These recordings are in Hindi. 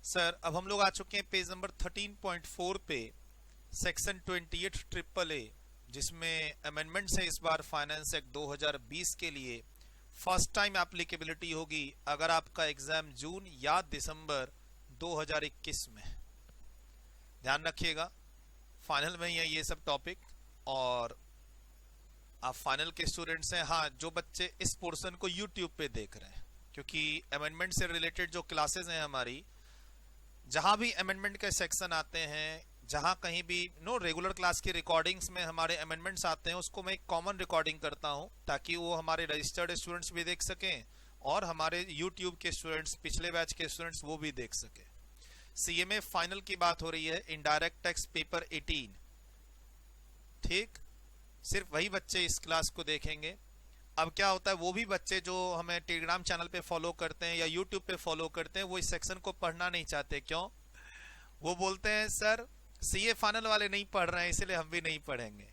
सर अब हम लोग आ चुके हैं पेज नंबर 13.4 पे, सेक्शन 28 ट्रिपल ए, जिसमें अमेंडमेंट है इस बार फाइनेंस एक्ट 2020 के लिए। फर्स्ट टाइम एप्लीकेबिलिटी होगी अगर आपका एग्जाम जून या दिसंबर 2021 में। ध्यान रखिएगा, फाइनल में ही है ये सब टॉपिक, और आप फाइनल के स्टूडेंट्स हैं। हाँ, जो बच्चे इस पोर्शन को यूट्यूब पे देख रहे हैं, क्योंकि अमेंडमेंट से रिलेटेड जो क्लासेस हैं हमारी, जहां भी अमेंडमेंट के सेक्शन आते हैं, जहां कहीं भी रेगुलर क्लास की रिकॉर्डिंग्स में हमारे अमेंडमेंट्स आते हैं, उसको मैं एक कॉमन रिकॉर्डिंग करता हूं ताकि वो हमारे रजिस्टर्ड स्टूडेंट्स भी देख सकें और हमारे यूट्यूब के स्टूडेंट्स, पिछले बैच के स्टूडेंट्स, वो भी देख सके। सीएमए फाइनल की बात हो रही है, इनडायरेक्ट टैक्स पेपर 18। ठीक, सिर्फ वही बच्चे इस क्लास को देखेंगे। अब क्या होता है, वो भी बच्चे जो हमें टेलीग्राम चैनल पे फॉलो करते हैं या यूट्यूब पे फॉलो करते हैं, वो इस सेक्शन को पढ़ना नहीं चाहते। क्यों? वो बोलते हैं सर सीए फाइनल वाले नहीं पढ़ रहे हैं, इसलिए हम भी नहीं पढ़ेंगे।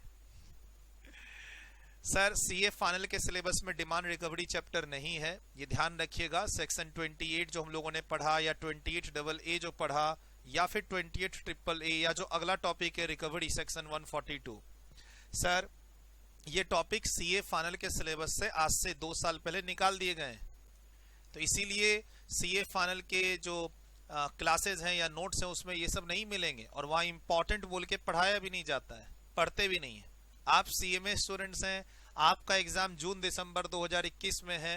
सर सीए फाइनल के सिलेबस में डिमांड रिकवरी चैप्टर नहीं है, ये ध्यान रखिएगा। सेक्शन 28 जो हम लोगों ने पढ़ा, या 28 डबल ए जो पढ़ा, या फिर 28 ट्रिपल ए, या जो अगला टॉपिक है रिकवरी सेक्शन 142, सर ये टॉपिक सीए फाइनल के सिलेबस से आज से 2 साल पहले निकाल दिए गए। तो इसीलिए सीए फाइनल के जो क्लासेस हैं या नोट्स हैं, उसमें ये सब नहीं मिलेंगे, और वहाँ इंपॉर्टेंट बोल के पढ़ाया भी नहीं जाता है, पढ़ते भी नहीं है। आप सीएमए स्टूडेंट्स हैं, आपका एग्जाम जून दिसंबर 2021 में है,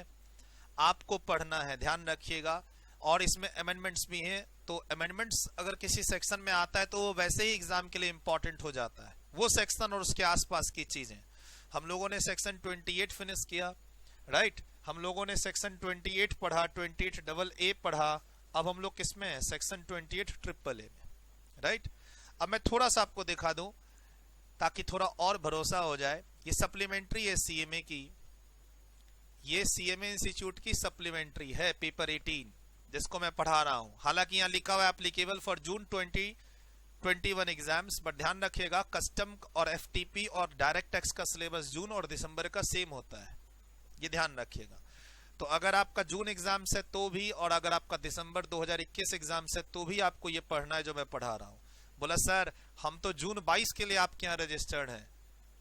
आपको पढ़ना है, ध्यान रखिएगा। और इसमें अमेंडमेंट्स भी हैं, तो अमेंडमेंट्स अगर किसी सेक्शन में आता है तो वो वैसे ही एग्जाम के लिए इंपॉर्टेंट हो जाता है, वो सेक्शन और उसके आसपास की चीजें। हम लोगों ने सेक्शन 28 फिनिश किया, राइट। हम लोगों ने सेक्शन 28 पढ़ा, 28 डबल ए पढ़ा। अब हम लोग किसमें हैं? सेक्शन 28 ट्रिपल ए में, राइट। अब मैं थोड़ा सा आपको दिखा दूं ताकि थोड़ा और भरोसा हो जाए। ये सप्लीमेंट्री है सीएमए की, ये सीएमए इंस्टीट्यूट की सप्लीमेंट्री है, पेपर 18 जिसको मैं पढ़ा रहा हूं। हालांकि यहां लिखा हुआ है applicable for June 2021 exams, but ध्यान रखिएगा कस्टम और एफटीपी और डायरेक्ट टैक्स का सिलेबस जून और दिसंबर का सेम होता है, ये ध्यान रखिएगा। तो अगर आपका जून एग्जाम से तो भी, और अगर आपका दिसंबर 2021 एग्जाम से तो भी आपको ये पढ़ना है जो मैं पढ़ा रहा हूं। बोला सर हम तो जून 22 के लिए आपके यहाँ रजिस्टर्ड हैं,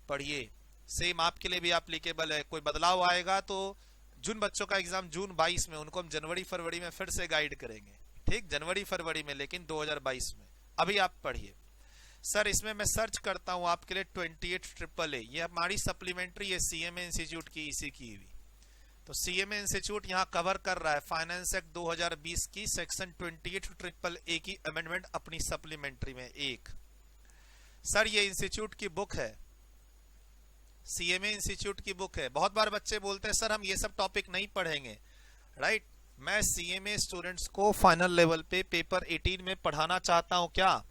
पढ़िए, सेम आपके लिए भी एप्लीकेबल है। कोई बदलाव आएगा तो जिन बच्चों का एग्जाम जून 22 में, उनको हम जनवरी फरवरी में फिर से गाइड करेंगे, ठीक, जनवरी फरवरी में, लेकिन 2022 में। अभी आप पढ़िए। सर इसमें मैं सर्च करता हूं आपके लिए 28 ट्रिपल ए, ये हमारी सप्लीमेंट्री है सीएमए इंस्टीट्यूट की, इसी की भी। तो सीएमए इंस्टीट्यूट यहां कवर कर रहा है फाइनेंस एक्ट 2020 की सेक्शन 28 ट्रिपल ए की अमेंडमेंट अपनी सप्लीमेंट्री में एक। सर ये इंस्टीट्यूट की बुक है, सीएमए इंस्टीट्यूट की बुक है। बहुत बार बच्चे बोलते हैं सर हम ये सब टॉपिक नहीं पढ़ेंगे, राइट। मैं सीएमए स्टूडेंट्स को फाइनल लेवल पे पेपर 18 में पढ़ाना चाहता हूं। क्या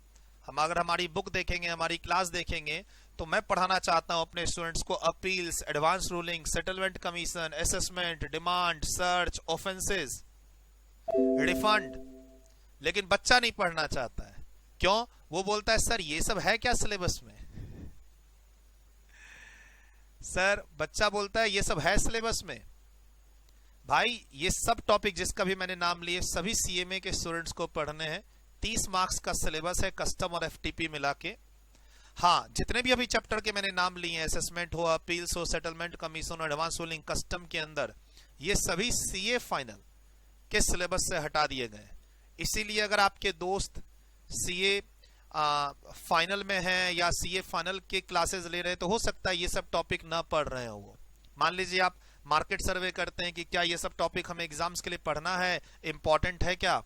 हम अगर हमारी बुक देखेंगे, हमारी क्लास देखेंगे, तो मैं पढ़ाना चाहता हूं अपने स्टूडेंट्स को appeals, advance ruling, settlement commission, assessment, demand, search, offences, refund. लेकिन बच्चा नहीं पढ़ना चाहता है। क्यों? वो बोलता है सर ये सब है क्या सिलेबस में? सर बच्चा बोलता है ये सब है सिलेबस में। भाई ये सब टॉपिक जिसका भी मैंने नाम लिए, सभी सीएमए के स्टूडेंट्स को पढ़ने हैं। 30 मार्क्स का सिलेबस है, कस्टम और एफटीपी मिला के। हाँ, जितने भी अभी चैप्टर के मैंने नाम लिए हैं, असेसमेंट हो, अपील्स हो, सेटलमेंट कमीशन और एडवांस रूलिंग कस्टम के अंदर, ये सभी सीए फाइनल के सिलेबस से हटा दिए गए। इसीलिए अगर आपके दोस्त सीए फाइनल में हैं या सीए फाइनल के क्लासेस ले रहे हैं, तो हो सकता है ये सब टॉपिक ना पढ़ रहे हो वो। मान लीजिए आप मार्केट सर्वे करते हैं कि क्या ये सब टॉपिक हमें एग्जाम्स के लिए पढ़ना है, इंपॉर्टेंट है क्या?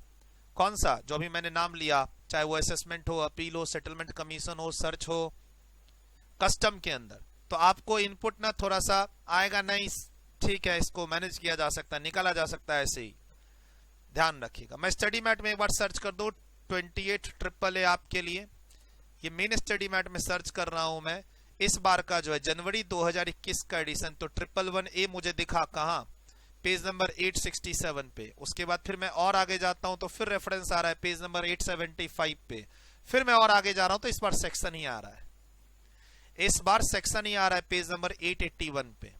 कौन सा? जो अभी मैंने नाम लिया, चाहे वो असेसमेंट हो, अपील हो, सेटलमेंट कमीशन हो, सर्च हो, कस्टम के अंदर। तो आपको इनपुट ना थोड़ा सा आएगा, नहीं ठीक है, इसको मैनेज किया जा सकता है, निकाला जा सकता है, ऐसे ही ध्यान रखिएगा। मैं स्टडी मैट में एक बार सर्च कर दूं 28 ट्रिपल ए आपके लिए, ये मेन स्टडी मैट में सर्च कर रहा हूं मैं। इस बार का जो है जनवरी 2021 का एडिशन, तो 111A मुझे दिखा कहां? पेज नंबर 867 पे। उसके बाद फिर मैं और आगे जाता हूं तो फिर रेफरेंस आ रहा है पेज नंबर 875 पे। फिर मैं और आगे जा रहा हूं तो इस बार सेक्शन ही आ रहा है, इस बार सेक्शन ही आ रहा है पेज नंबर 881 पे।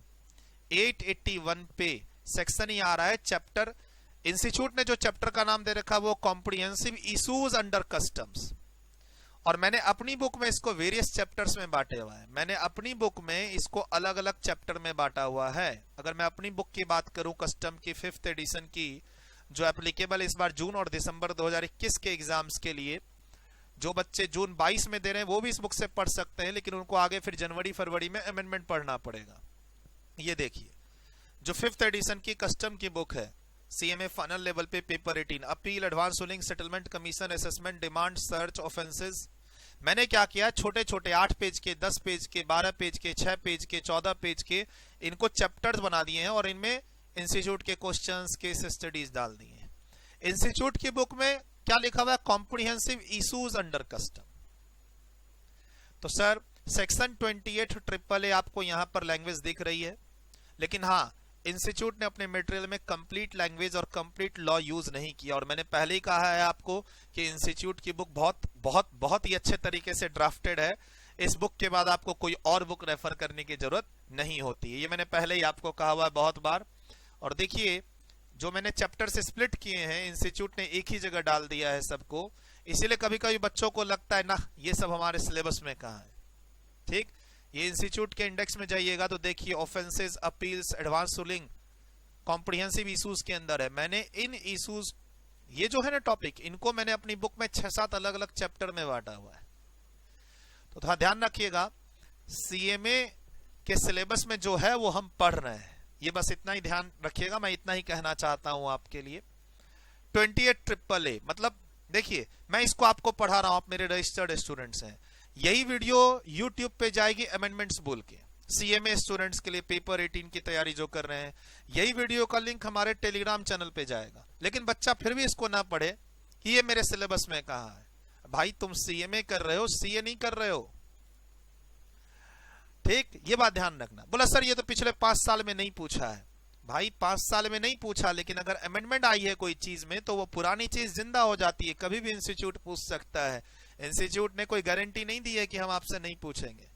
881 पे सेक्शन ही आ रहा है, चैप्टर इंस्टीट्यूट ने जो चैप्टर का नाम दे रखा वो कॉम्प्रिहेंसिव इश्यूज अंडर कस्टम्स, और मैंने अपनी बुक में इसको वेरियस चैप्टर्स में बांटे हुआ है। मैंने अपनी बुक में इसको अलग अलग चैप्टर में बांटा हुआ है। अगर मैं अपनी बुक की बात करूं कस्टम की 5th एडिशन की, जो एप्लीकेबल इस बार जून और दिसंबर 2021 के एग्जाम्स के लिए, जो बच्चे जून 22 में दे रहे हैं वो भी इस बुक से पढ़ सकते हैं, लेकिन उनको आगे फिर जनवरी फरवरी में अमेंडमेंट पढ़ना पड़ेगा। ये देखिए जो 5th एडिशन की कस्टम की बुक है, सीएमए फाइनल लेवल पे paper 18, appeal, advance ruling, settlement, commission, assessment, demand, search, offences. मैंने क्या किया, छोटे छोटे 8 पेज के, 10 पेज के, 12 पेज के, 6 पेज के, 14 पेज के, इनको चैप्टर्स बना दिए हैं और इनमें इंस्टीट्यूट के क्वेश्चंस, केस स्टडीज डाल दिए हैं। इंस्टीट्यूट की बुक में क्या लिखा हुआ है, कॉम्प्रिहेंसिव इश्यूज अंडर कस्टम। तो सर सेक्शन 28 ट्रिपल ए आपको यहां पर लैंग्वेज दिख रही है, लेकिन हाँ इंस्टीट्यूट ने अपने मटेरियल में कंप्लीट लैंग्वेज और कंप्लीट लॉ यूज नहीं किया। और मैंने पहले ही कहा है आपको कि इंस्टीट्यूट की बुक बहुत बहुत बहुत ही अच्छे तरीके से ड्राफ्टेड है। इस बुक के बाद आपको कोई और बुक रेफर करने की जरूरत नहीं होती है, ये मैंने पहले ही आपको कहा हुआ है बहुत बार। और देखिए जो मैंने चैप्टर से स्प्लिट किए हैं, इंस्टीट्यूट ने एक ही जगह डाल दिया है सबको, इसीलिए कभी कभी बच्चों को लगता है ना ये सब हमारे सिलेबस में कहाँ है। ठीक, ये इंस्टीट्यूट के इंडेक्स में जाइएगा तो देखिए offences, appeals, advance ruling, comprehensive issues के अंदर है। मैंने इन इश्यूज, ये जो है ना टॉपिक, इनको मैंने अपनी बुक में 6-7 अलग अलग चैप्टर में बांटा हुआ है। तो थोड़ा ध्यान रखिएगा, सीएमए के सिलेबस में जो है वो हम पढ़ रहे हैं, ये बस इतना ही ध्यान रखिएगा, मैं इतना ही कहना चाहता हूं आपके लिए। 28 ट्रिपल ए मतलब देखिए मैं इसको आपको पढ़ा रहा हूं, आप मेरे रजिस्टर्ड स्टूडेंट्स हैं। यही वीडियो YouTube पे जाएगी अमेंडमेंट्स बोल के, सीएमए स्टूडेंट्स के लिए पेपर 18 की तैयारी जो कर रहे हैं, यही वीडियो का लिंक हमारे टेलीग्राम चैनल पे जाएगा। लेकिन बच्चा फिर भी इसको ना पढ़े कि ये मेरे सिलेबस में कहा है। भाई तुम सीएमए कर रहे हो, सीए नहीं कर रहे हो। ठीक, ये बात ध्यान रखना। बोला सर ये तो पिछले 5 साल में नहीं पूछा है। भाई 5 साल में नहीं पूछा, लेकिन अगर अमेंडमेंट आई है कोई चीज में तो वो पुरानी चीज जिंदा हो जाती है, कभी भी इंस्टीट्यूट पूछ सकता है। इंस्टीट्यूट ने कोई गारंटी नहीं दी है कि हम आपसे नहीं पूछेंगे।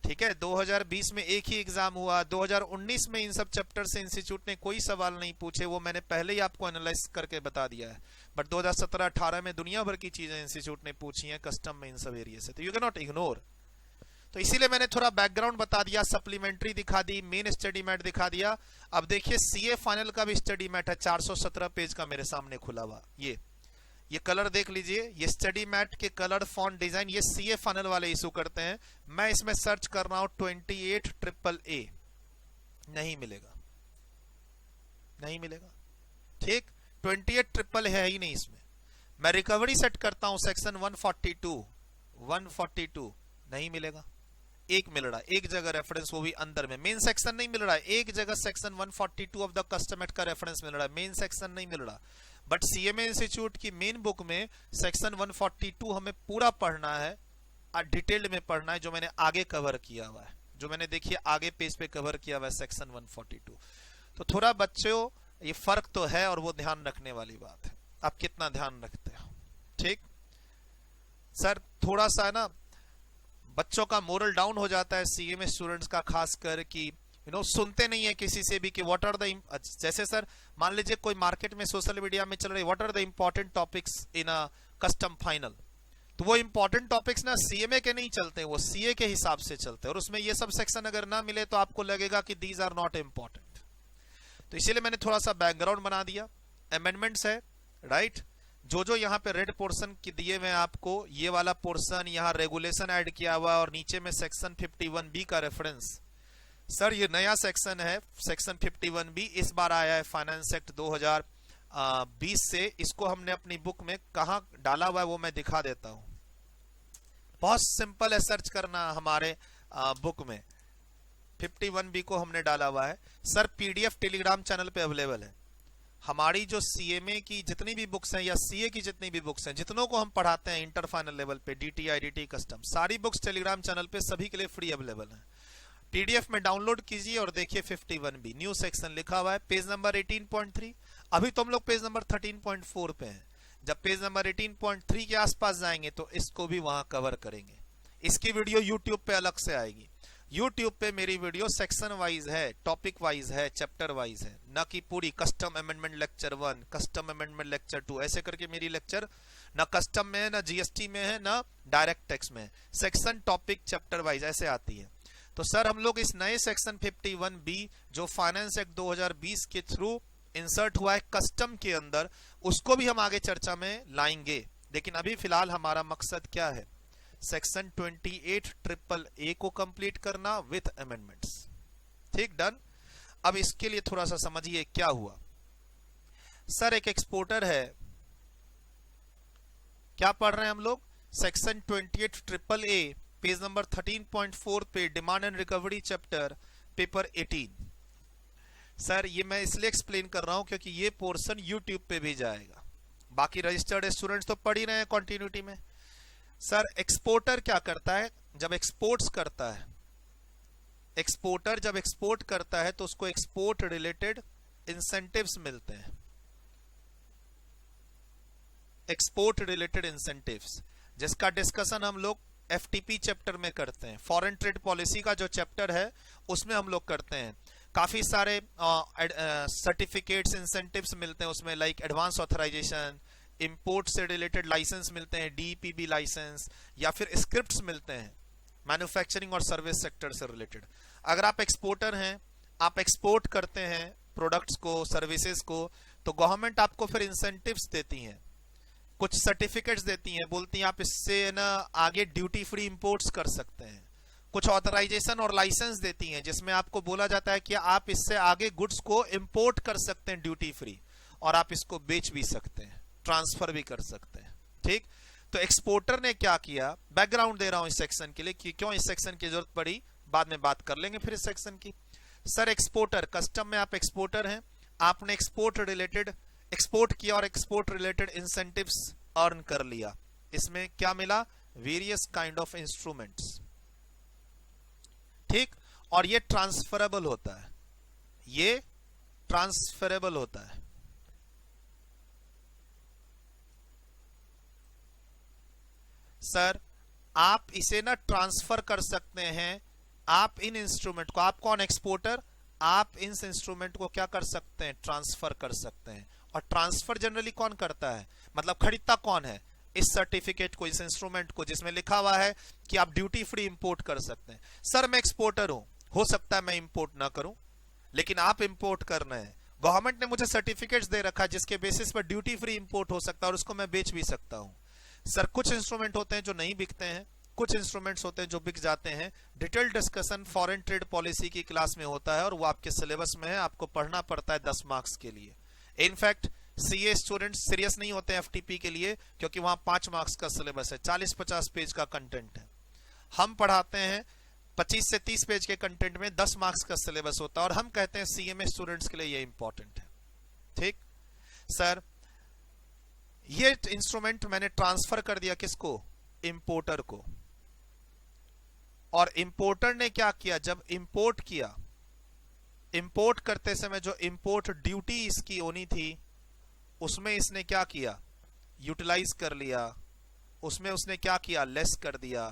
ठीक है, 2020 में एक ही एग्जाम हुआ, 2019 में इन सब चैप्टर से इंस्टीट्यूट ने कोई सवाल नहीं पूछे, वो मैंने पहले ही आपको एनालाइज करके बता दिया है। बट 2017-18 में दुनिया भर की चीजें इंस्टीट्यूट ने पूछी हैं कस्टम में, इन सब एरिया से, तो यू कैन नॉट इग्नोर। तो इसीलिए मैंने थोड़ा बैकग्राउंड बता दिया, सप्लीमेंट्री दिखा दी, मेन स्टडी मैट दिखा दिया। अब देखिए सीए फाइनल का भी स्टडी मैट है, 417 पेज का मेरे सामने खुला हुआ। ये कलर देख लीजिए, ये स्टडी मैट के कलर, फॉन्ट, डिजाइन, ये सीए फाइनल वाले इशू करते हैं। मैं इसमें सर्च कर रहा हूं 28 ट्रिपल ए, नहीं मिलेगा, नहीं मिलेगा। ठीक, 28 ट्रिपल है ही नहीं इसमें। मैं रिकवरी सेट करता हूं सेक्शन 142, नहीं मिलेगा। एक मिल रहा है, एक जगह रेफरेंस, वो भी अंदर में, मेन सेक्शन नहीं मिल रहा है। एक जगह section 142 of the custom act का रेफरेंस मिल रहा है, मेन सेक्शन नहीं मिल रहा। बट सीएमए इंस्टीट्यूट की मेन बुक में सेक्शन 142 हमें पूरा पढ़ना है, डिटेल्ड में पढ़ना है, जो मैंने आगे कवर किया हुआ है, जो मैंने देखिए आगे पेज पे कवर किया हुआ है सेक्शन 142। तो थोड़ा बच्चों ये फर्क तो है और वो ध्यान रखने वाली बात है, आप कितना ध्यान रखते हो। ठीक सर, थोड़ा सा ना बच्चों का मोरल डाउन हो जाता है सीएमए स्टूडेंट्स का, खासकर कि सुनते नहीं है किसी से भी कि व्हाट आर द, जैसे सर मान लीजिए कोई मार्केट में सोशल मीडिया में चल रही what are the important topics in a custom final, तो वो इंपॉर्टेंट टॉपिक्स ना सीएमए के नहीं चलते, वो सीए के हिसाब से चलते हैं। और उसमें ये सब सेक्शन अगर ना मिले तो आपको लगेगा कि दीज आर नॉट इंपॉर्टेंट। तो इसीलिए मैंने थोड़ा सा बैकग्राउंड बना दिया। अमेंडमेंट्स है, राइट, जो यहाँ पे रेड पोर्शन की दिए हुए आपको, ये वाला पोर्शन, यहाँ रेगुलेशन ऐड किया हुआ और नीचे में सेक्शन 51B का रेफरेंस। सर ये नया सेक्शन है, सेक्शन 51B इस बार आया है फाइनेंस एक्ट 2020 से। इसको हमने अपनी बुक में कहाँ डाला हुआ है वो मैं दिखा देता हूं। बहुत सिंपल है सर्च करना, हमारे बुक में 51B को हमने डाला हुआ है। सर पीडीएफ टेलीग्राम चैनल पे अवेलेबल है। हमारी जो सीएमए की जितनी भी बुक्स हैं या सीए की जितनी भी बुक्स हैं, जितनों को हम पढ़ाते हैं इंटर फाइनल लेवल पे, डीटी, आईडीटी, कस्टम, सारी बुक्स टेलीग्राम चैनल पे सभी के लिए फ्री अवेलेबल है। पीडीएफ में डाउनलोड कीजिए और देखिए 51B न्यू सेक्शन लिखा हुआ है, पेज नंबर 18.3। अभी तो हम लोग पेज नंबर 13.4 पे हैं। जब पेज नंबर 18.3 के आसपास जाएंगे तो इसको भी वहां कवर करेंगे। इसकी वीडियो यूट्यूब पे अलग से आएगी। YouTube पे मेरी वीडियो सेक्शन वाइज है, टॉपिक वाइज है, चैप्टर वाइज है, ना कि पूरी custom amendment lecture 1, custom amendment lecture 2, ऐसे करके मेरी लेक्चर ना कस्टम में है, ना जीएसटी में है, ना डायरेक्ट टैक्स में है। सेक्शन टॉपिक चैप्टर वाइज ऐसे आती है। तो सर हम लोग इस नए सेक्शन 51B जो फाइनेंस एक्ट 2020 के थ्रू इंसर्ट हुआ है कस्टम के अंदर, उसको भी हम आगे चर्चा में लाएंगे। लेकिन अभी फिलहाल हमारा मकसद क्या है? सेक्शन 28 ट्रिपल ए को कंप्लीट करना विथ अमेंडमेंट्स। ठीक, डन। अब इसके लिए थोड़ा सा समझिए क्या हुआ। सर एक एक्सपोर्टर है, क्या पढ़ रहे हैं हम लोग? Section 28 triple A page number 13.4 पे demand and recovery chapter paper 18। Sir ये मैं इसलिए एक्सप्लेन कर रहा हूं क्योंकि ये पोर्शन यूट्यूब पे भी जाएगा। बाकी रजिस्टर्ड स्टूडेंट्स तो पढ़ ही रहे हैं कंटिन्यूटी में। सर एक्सपोर्टर क्या करता है? जब एक्सपोर्ट्स करता है, एक्सपोर्टर जब एक्सपोर्ट करता है तो उसको एक्सपोर्ट रिलेटेड इंसेंटिव्स मिलते हैं। एक्सपोर्ट रिलेटेड इंसेंटिव्स जिसका डिस्कशन हम लोग एफटीपी चैप्टर में करते हैं। फॉरेन ट्रेड पॉलिसी का जो चैप्टर है उसमें हम लोग करते हैं। काफी सारे सर्टिफिकेट्स इंसेंटिव्स मिलते हैं उसमें, लाइक एडवांस ऑथराइजेशन, इंपोर्ट से रिलेटेड लाइसेंस मिलते हैं, डीपीबी लाइसेंस, या फिर स्क्रिप्ट्स मिलते हैं मैन्युफैक्चरिंग और सर्विस सेक्टर से रिलेटेड। अगर आप एक्सपोर्टर हैं, आप एक्सपोर्ट करते हैं प्रोडक्ट्स को, सर्विसेज को, तो गवर्नमेंट आपको फिर इंसेंटिव्स देती हैं, कुछ सर्टिफिकेट्स देती हैं, बोलती हैं आप इससे ना आगे ड्यूटी फ्री इंपोर्ट्स कर सकते हैं। कुछ ऑथराइजेशन और लाइसेंस देती हैं जिसमें आपको बोला जाता है कि आप इससे आगे गुड्स को इंपोर्ट कर सकते हैं ड्यूटी फ्री, और आप इसको बेच भी सकते हैं, ट्रांसफर भी कर सकते हैं। ठीक, तो एक्सपोर्टर ने क्या किया, बैकग्राउंड दे रहा हूं इस सेक्शन के लिए कि क्यों इस सेक्शन की जरूरत पड़ी, बाद में बात कर लेंगे फिर इस सेक्शन की। सर एक्सपोर्टर, कस्टम में आप एक्सपोर्टर हैं, आपने एक्सपोर्ट रिलेटेड एक्सपोर्ट किया और एक्सपोर्ट रिलेटेड इंसेंटिव्स अर्न कर लिया। इसमें क्या मिला? Various kind of instruments. ठीक, और ये ट्रांसफरेबल होता है, ये ट्रांसफरेबल होता है। सर आप इसे ना ट्रांसफर कर सकते हैं, आप इन इंस्ट्रूमेंट को, आप कौन एक्सपोर्टर, आप इन इंस्ट्रूमेंट को क्या कर सकते हैं? ट्रांसफर कर सकते हैं। और ट्रांसफर जनरली कौन करता है, मतलब खरीदता कौन है? इस सर्टिफिकेट को, इस इंस्ट्रूमेंट को जिसमें लिखा हुआ है कि आप ड्यूटी फ्री इंपोर्ट कर सकते हैं। सर मैं एक्सपोर्टर हूं, हो सकता है मैं इंपोर्ट ना करूं, लेकिन आप इंपोर्ट कर रहे हैं, गवर्नमेंट ने मुझे सर्टिफिकेट्स दे रखा है जिसके बेसिस पर ड्यूटी फ्री इंपोर्ट हो सकता है और उसको मैं बेच भी सकता हूं। सर कुछ इंस्ट्रूमेंट होते हैं जो नहीं बिकते हैं, कुछ इंस्ट्रूमेंट्स होते हैं जो बिक जाते हैं। Detail discussion foreign trade policy की क्लास में होता है और वो आपके सिलेबस में है, आपको पढ़ना पड़ता है 10 मार्क्स के लिए। इनफैक्ट सीए स्टूडेंट्स सीरियस नहीं होते एफटीपी के लिए क्योंकि वहां 5 मार्क्स का सिलेबस है, 40-50 पेज का कंटेंट है। हम पढ़ाते हैं 25 से 30 पेज के कंटेंट में 10 मार्क्स का सिलेबस होता है और हम कहते हैं सीएमए स्टूडेंट्स के लिए ये इंपॉर्टेंट है। ठीक सर, ये इंस्ट्रूमेंट मैंने ट्रांसफर कर दिया किसको? इंपोर्टर को। और इंपोर्टर ने क्या किया, जब इंपोर्ट किया, इंपोर्ट करते समय जो इंपोर्ट ड्यूटी इसकी होनी थी उसमें इसने क्या किया? यूटिलाइज कर लिया, उसमें उसने क्या किया? लेस कर दिया।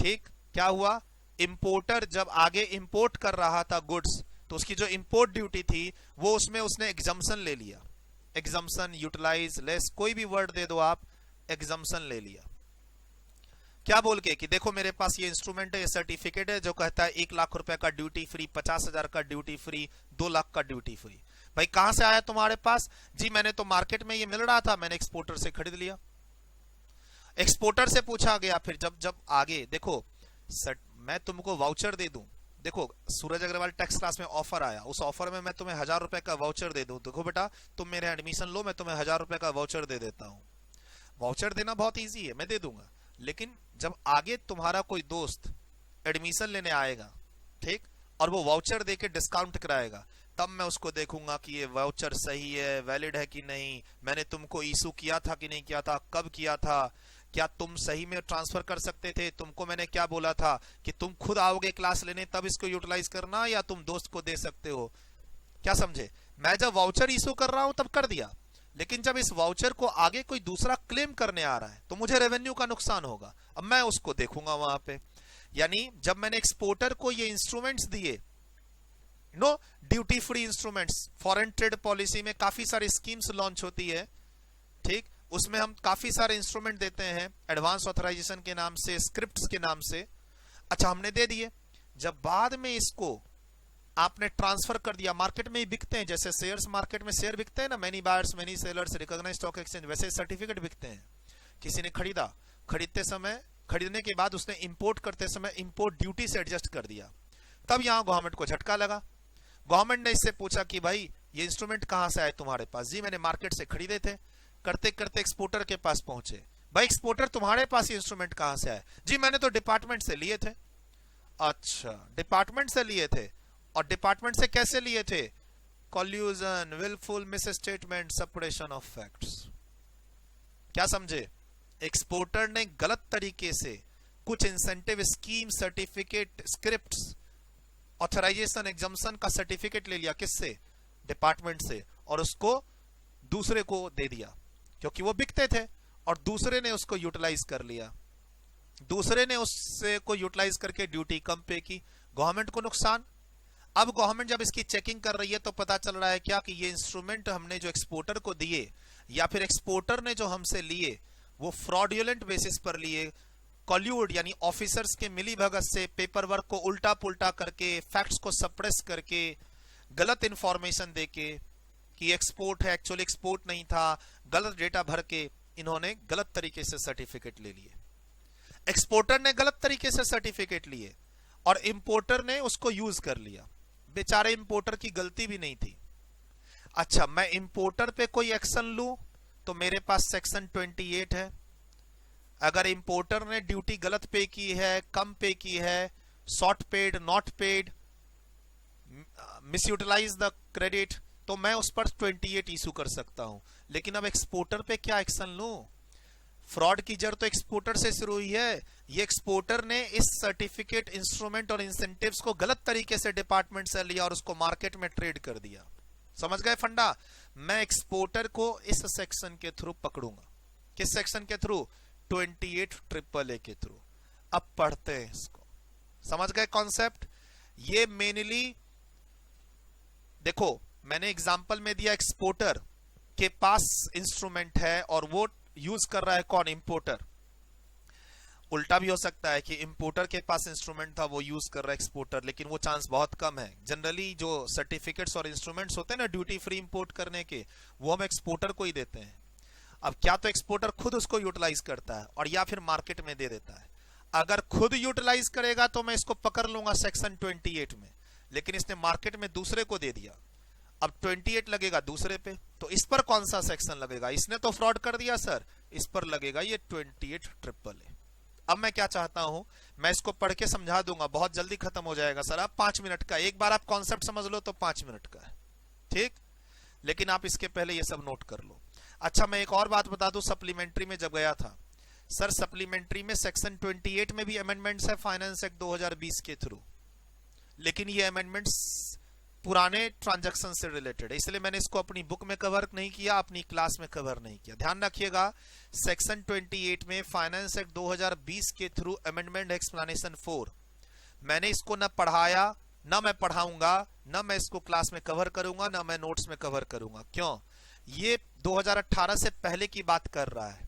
ठीक, क्या हुआ? इंपोर्टर जब आगे इंपोर्ट कर रहा था गुड्स तो उसकी जो इंपोर्ट ड्यूटी थी वो उसमें उसने एग्जम्पशन ले लिया। एग्जम्पशन, यूटिलाइज, लेस, कोई भी वर्ड दे दो आप, एग्जम्पशन ले लिया। क्या बोल के कि देखो मेरे पास ये इंस्ट्रूमेंट है, ये सर्टिफिकेट है जो कहता है 1 लाख रुपए का ड्यूटी फ्री, 50,000 का ड्यूटी फ्री, 2 लाख का ड्यूटी फ्री। भाई कहां से आया तुम्हारे पास? जी मैंने तो मार्केट में ये मिल रहा था, मैंने एक्सपोर्टर से खरीद लिया। एक्सपोर्टर से पूछा गया फिर जब आगे देखो मैं तुमको वाउचर दे दूं, देखो सूरज अग्रवाल टैक्स क्लास में ऑफर आया, उस ऑफर में मैं तुम्हें 1000 रुपए का वाउचर दे दूं, देखो बेटा तुम मेरे एडमिशन लो, मैं तुम्हें 1000 रुपए का वाउचर दे देता हूं। वाउचर देना बहुत ईजी है, मैं दे दूंगा, लेकिन जब आगे तुम्हारा कोई दोस्त एडमिशन लेने आएगा, ठीक, और वो वाउचर देके डिस्काउंट कराएगा, तब मैं उसको देखूंगा कि ये वाउचर सही है, वैलिड है कि नहीं, मैंने तुमको इशू किया था कि नहीं किया था, कब किया था, क्या तुम सही में ट्रांसफर कर सकते थे, तुमको मैंने क्या बोला था कि तुम खुद आओगे क्लास लेने तब इसको यूटिलाइज करना, या तुम दोस्त को दे सकते हो। क्या समझे? मैं जब वाउचर इशू कर रहा हूं तब कर दिया, लेकिन जब इस वाउचर को आगे कोई दूसरा क्लेम करने आ रहा है तो मुझे रेवेन्यू का नुकसान होगा, अब मैं उसको देखूंगा वहां पे। यानी जब मैंने एक्सपोर्टर को ये इंस्ट्रूमेंट्स दिए, no duty free instruments, foreign trade policy में काफी सारी स्कीम्स लॉन्च होती है, ठीक, उसमें हम काफी सारे इंस्ट्रूमेंट देते हैं एडवांस ऑथराइजेशन के नाम से, स्क्रिप्ट्स के नाम से। अच्छा, हमने दे दिए, जब बाद में इसको आपने ट्रांसफर कर दिया, मार्केट में ही बिकते हैं, जैसे शेयर्स मार्केट में शेयर बिकते हैं ना, many buyers many sellers, recognised stock exchange, वैसे सर्टिफिकेट बिकते हैं। किसी ने खरीदा, खरीदते समय, खरीदने के बाद उसने इंपोर्ट करते समय इंपोर्ट ड्यूटी से एडजस्ट कर दिया, तब यहां गवर्नमेंट को झटका लगा। गवर्नमेंट ने इससे पूछा कि भाई ये इंस्ट्रूमेंट कहां से आए तुम्हारे पास? जी मैंने मार्केट से खरीदे थे। करते करते एक्सपोर्टर के पास पहुंचे, भाई एक्सपोर्टर तुम्हारे पास ये इंस्ट्रूमेंट कहां से आए? जी मैंने तो डिपार्टमेंट से लिए थे। अच्छा, डिपार्टमेंट से लिए थे, और डिपार्टमेंट से कैसे लिए थे? Collusion, wilful misstatement, separation of facts. क्या समझे? एक्सपोर्टर ने गलत तरीके से कुछ incentive scheme, certificate, scripts, authorisation, exemption का सर्टिफिकेट ले लिया, किससे? डिपार्टमेंट से, और उसको दूसरे को दे दिया, क्योंकि वो बिकते थे, और दूसरे ने उसको यूटिलाइज कर लिया। दूसरे ने उससे को यूटिलाइज करके ड्यूटी कम पे की, गवर्नमेंट को नुकसान। अब गवर्नमेंट जब इसकी चेकिंग कर रही है तो पता चल रहा है क्या कि ये इंस्ट्रूमेंट हमने जो एक्सपोर्टर को दिए, या फिर एक्सपोर्टर ने जो हमसे लिए, वो फ्रॉडुलेंट बेसिस पर लिए, कॉल्यूड यानी ऑफिसर्स के मिली भगत से, पेपर वर्क को उल्टा पुल्टा करके, फैक्ट्स को सप्रेस करके, गलत इंफॉर्मेशन देके कि एक्सपोर्ट है, एक्चुअली एक्सपोर्ट नहीं था, गलत डेटा भर के इन्होंने गलत तरीके से सर्टिफिकेट ले लिए। एक्सपोर्टर ने गलत तरीके से सर्टिफिकेट लिए और इंपोर्टर ने उसको यूज कर लिया। बेचारे इंपोर्टर की गलती भी नहीं थी। अच्छा, मैं इंपोर्टर पे कोई एक्शन लूं तो मेरे पास सेक्शन 28 है। अगर इंपोर्टर ने ड्यूटी गलत पे की है, कम पे की है, short paid, not paid, misutilize the credit, तो मैं उस पर 28 इशू कर सकता हूं। लेकिन अब एक्सपोर्टर पे क्या एक्शन लूं? फ्रॉड की जड़ तो एक्सपोर्टर से शुरू हुई है। ये एक्सपोर्टर ने इस सर्टिफिकेट, इंस्ट्रूमेंट और इंसेंटिव्स को गलत तरीके से डिपार्टमेंट से लिया और उसको मार्केट में ट्रेड कर दिया। समझ गए फंडा? मैं एक्सपोर्टर को इस सेक्शन के थ्रू पकड़ूंगा। किस सेक्शन के थ्रू? 28 के थ्रू। अब पढ़ते हैं इसको। समझ गए कॉन्सेप्ट? ये मेनली देखो, मैंने एग्जांपल में दिया, एक्सपोर्टर के पास इंस्ट्रूमेंट है और वो यूज कर रहा है कौन? इंपोर्टर। उल्टा भी हो सकता है कि इंपोर्टर के पास इंस्ट्रूमेंट था, वो यूज कर रहा है एक्सपोर्टर, लेकिन वो चांस बहुत कम है। जनरली जो सर्टिफिकेट्स और इंस्ट्रूमेंट्स होते हैं ना ड्यूटी फ्री इंपोर्ट करने के, वो हम एक्सपोर्टर को ही देते हैं। अब क्या तो एक्सपोर्टर खुद उसको यूटिलाइज करता है और या फिर मार्केट में दे देता है। अगर खुद यूटिलाइज करेगा तो मैं इसको पकड़ लूंगा सेक्शन 28 में, लेकिन इसने मार्केट में दूसरे को दे दिया, अब 28 लगेगा दूसरे पे, तो इस पर कौन सा सेक्शन लगेगा? इसने तो फ्रॉड कर दिया सर, इस पर लगेगा ये 28 अब मैं क्या चाहता हूं, मैं इसको पढ़ के समझा दूंगा, बहुत जल्दी खत्म हो जाएगा सर। आप 5 मिनट का, एक बार आप कॉन्सेप्ट समझ लो तो 5 मिनट का है, ठीक? लेकिन आप इसके पहले ये सब नोट कर लो। अच्छा, मैं एक और बात बता दूं, सप्लीमेंट्री में जब गया था सर, सप्लीमेंट्री में सेक्शन 28 में भी अमेंडमेंट्स है फाइनेंस एक्ट 2020 के थ्रू, लेकिन ये अमेंडमेंट्स पुराने ट्रांजैक्शन से रिलेटेड है, इसलिए मैंने इसको अपनी बुक में कवर नहीं किया, अपनी क्लास में कवर नहीं किया। ध्यान रखिएगा, सेक्शन 28 में फाइनेंस एक्ट 2020 के थ्रू अमेंडमेंट एक्सप्लेनेशन 4, मैंने इसको न पढ़ाया, न मैं पढ़ाऊंगा, न मैं इसको क्लास में कवर करूंगा, न मैं नोट्स में कवर करूंगा। क्यों? ये 2018 से पहले की बात कर रहा है।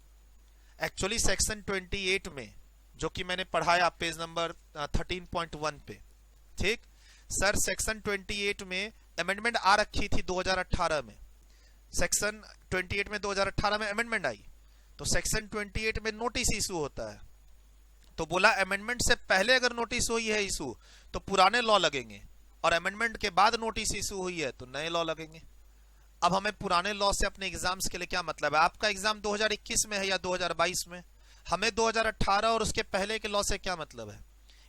एक्चुअली सेक्शन 28 में जो कि मैंने पढ़ाया पेज नंबर 13.1 पे, ठीक सर, सेक्शन 28 में अमेंडमेंट आ रखी थी 2018 में, सेक्शन 28 में 2018 में अमेंडमेंट आई, तो सेक्शन 28 में नोटिस इशू होता है, तो बोला अमेंडमेंट से पहले अगर नोटिस हुई है इशू तो पुराने लॉ लगेंगे, और अमेंडमेंट के बाद नोटिस इशू हुई है तो नए लॉ लगेंगे। अब हमें पुराने लॉ से अपने एग्जाम्स के लिए क्या मतलब है? आपका एग्जाम 2021 में है या 2022 में, हमें 2018 और उसके पहले के लॉ से क्या मतलब है?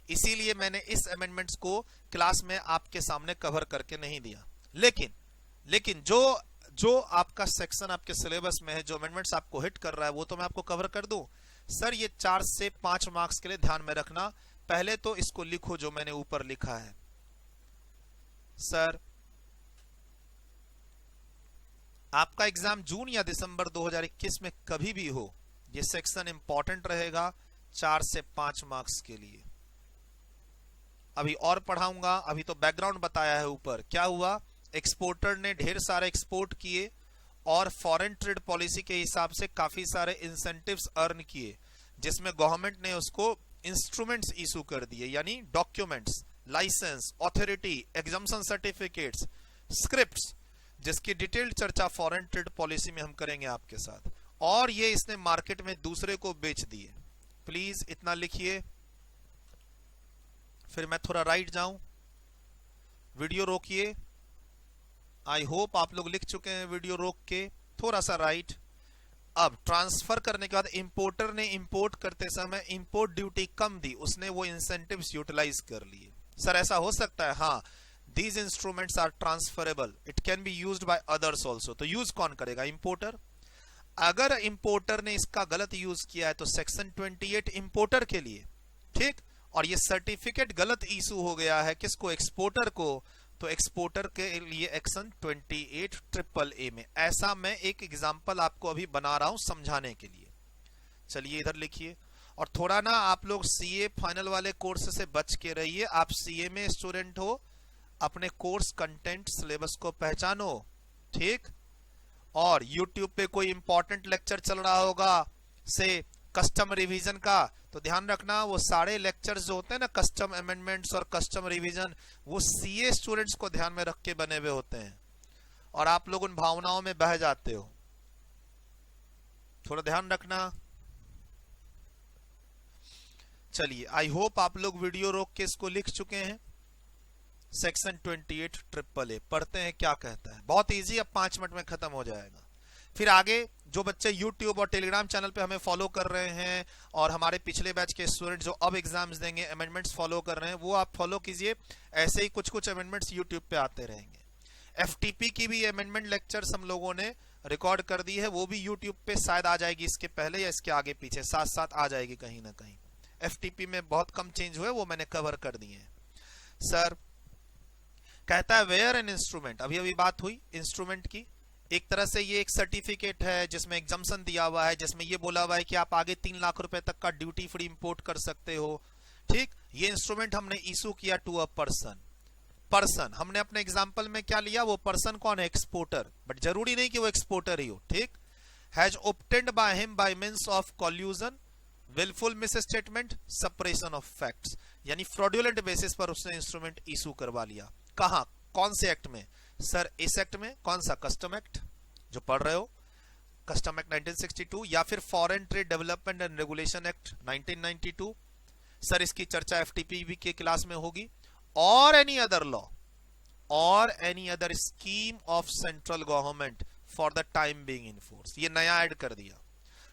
इसीलिए मैंने इस अमेंडमेंट्स को क्लास में आपके सामने कवर करके नहीं दिया। लेकिन जो आपका सेक्शन आपके सिलेबस में है, जो अमेंडमेंट्स आपको हिट कर रहा है, वो तो मैं आपको कवर कर दूं। सर ये 4 से 5 मार्क्स के लिए ध्यान में रखना। पहले तो इसको लिखो जो मैंने ऊपर लिखा है। सर आपका एग्जाम जून या दिसंबर 2021 में कभी भी हो, ये सेक्शन इंपॉर्टेंट रहेगा 4 से 5 मार्क्स के लिए। अभी और पढ़ाऊंगा, अभी तो बैकग्राउंड बताया है ऊपर। क्या हुआ, एक्सपोर्टर ने ढेर सारे एक्सपोर्ट किए और फॉरेन ट्रेड पॉलिसी के हिसाब से काफी सारे इंसेंटिव्स अर्न किए, जिसमें गवर्नमेंट ने उसको इंस्ट्रूमेंट्स इशू कर दिए, यानी documents, licence, authority, exemption certificates, scripts, जिसकी डिटेल्ड चर्चा फॉरेन ट्रेड पॉलिसी में हम करेंगे आपके साथ। और ये इसने मार्केट में दूसरे को बेच दिए। प्लीज इतना लिखिए, फिर मैं थोड़ा राइट जाऊं, वीडियो रोकिए। आई होप आप लोग लिख चुके हैं, वीडियो रोक के थोड़ा सा राइट। अब ट्रांसफर करने के बाद इंपोर्टर ने इंपोर्ट करते समय इंपोर्ट ड्यूटी कम दी, उसने वो इंसेंटिव्स यूटिलाइज कर लिए। सर ऐसा हो सकता है? हाँ, these instruments are transferable, it can be used by others also. तो यूज कौन करेगा? इंपोर्टर। अगर इंपोर्टर ने इसका गलत यूज किया है तो सेक्शन 28 इंपोर्टर के लिए, ठीक। और ये सर्टिफिकेट गलत इशू हो गया है किसको? एक्सपोर्टर को। तो एक्सपोर्टर के लिए एक्शन 28 ट्रिपल ए में। ऐसा मैं एक एग्जांपल आपको अभी बना रहा हूं समझाने के लिए। चलिए इधर लिखिए। और थोड़ा ना आप लोग सीए फाइनल वाले कोर्स से बच के रहिए। आप सीए में स्टूडेंट हो, अपने कोर्स कंटेंट सिलेबस को पहचानो, ठीक। और YouTube पे कोई इंपॉर्टेंट लेक्चर चल रहा होगा से कस्टम रिवीजन का, तो ध्यान रखना वो सारे लेक्चर्स जो होते हैं ना, कस्टम अमेंडमेंट्स और कस्टम रिवीजन, वो सीए स्टूडेंट्स को ध्यान में रख के बने हुए होते हैं और आप लोग उन भावनाओं में बह जाते हो। थोड़ा ध्यान रखना। चलिए, आई होप आप लोग वीडियो रोक के इसको लिख चुके हैं। सेक्शन 28 ट्रिपल ए पढ़ते हैं क्या कहता है। बहुत इजी, अब 5 मिनट में खत्म हो जाएगा। फिर आगे जो बच्चे YouTube और टेलीग्राम चैनल पे हमें फॉलो कर रहे हैं और हमारे पिछले बैच के स्टूडेंट जो अब एग्जाम्स देंगे, अमेंडमेंट्स फॉलो कर रहे हैं, वो आप फॉलो कीजिए। ऐसे ही कुछ कुछ अमेंडमेंट्स YouTube पे आते रहेंगे। FTP की भी अमेंडमेंट लेक्चर्स हम लोगों ने रिकॉर्ड कर दी है, वो भी YouTube पे शायद आ जाएगी, इसके पहले या इसके आगे पीछे साथ साथ आ जाएगी कहीं ना कहीं। FTP में बहुत कम चेंज हुए, वो मैंने कवर कर दिए हैं। सर कहता है वेयर एन इंस्ट्रूमेंट, अभी अभी बात हुई इंस्ट्रूमेंट की। एक तरह से ये एक सर्टिफिकेट है जिसमें एग्जाम्पशन दिया हुआ है, जिसमें ये बोला हुआ है कि आप आगे 3 लाख रुपए तक का ड्यूटी फ्री इंपोर्ट कर सकते हो, ठीक। ये इंस्ट्रूमेंट हमने इशू किया टू अ पर्सन। हमने अपने एग्जांपल में क्या लिया? वो पर्सन कौन है? एक्सपोर्टर। बट जरूरी नहीं कि वो एक्सपोर्टर ही हो, ठीक। Has obtained by him by means of collusion, wilful misstatement, separation of facts, यानी फ्रॉडुलेंट बेसिस पर उसने इंस्ट्रूमेंट इशू करवा लिया। कहां? कौन से एक्ट में? सर इस एक्ट में। कौन सा? कस्टम एक्ट जो पढ़ रहे हो, कस्टम एक्ट 1962, या फिर foreign trade development and regulation act 1992। Sir इसकी चर्चा FTP के क्लास में होगी। और एनी अदर लॉ और any other scheme of central government for the time being in force. ये नया ऐड कर दिया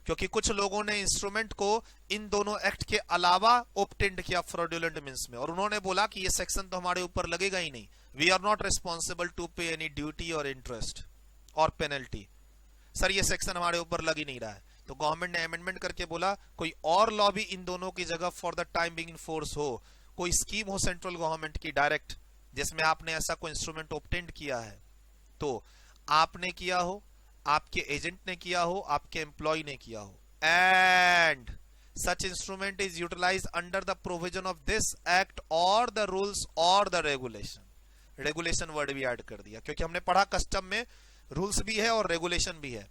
क्योंकि कुछ लोगों ने इंस्ट्रूमेंट को इन दोनों एक्ट के अलावा ऑब्टेंड किया फ्रॉडुलेंट मींस में, और उन्होंने बोला कि ये सेक्शन तो हमारे ऊपर लगेगा ही नहीं, we are not responsible to pay any duty और इंटरेस्ट और पेनल्टी। सर ये सेक्शन हमारे ऊपर लग ही नहीं रहा है, तो गवर्नमेंट ने अमेंडमेंट करके बोला कोई और लॉ भी इन दोनों की जगह for the time being in force हो, कोई स्कीम हो सेंट्रल गवर्नमेंट की डायरेक्ट जिसमें आपने ऐसा कोई इंस्ट्रूमेंट ऑब्टेंड किया है, तो आपने किया हो, आपके एजेंट ने किया हो, आपके एम्प्लॉय ने किया हो, and such instrument is utilized under the provision of this act or the rules or the regulation। Regulation word भी ऐड कर दिया क्योंकि हमने पढ़ा कस्टम में रूल्स भी है और रेगुलेशन भी है।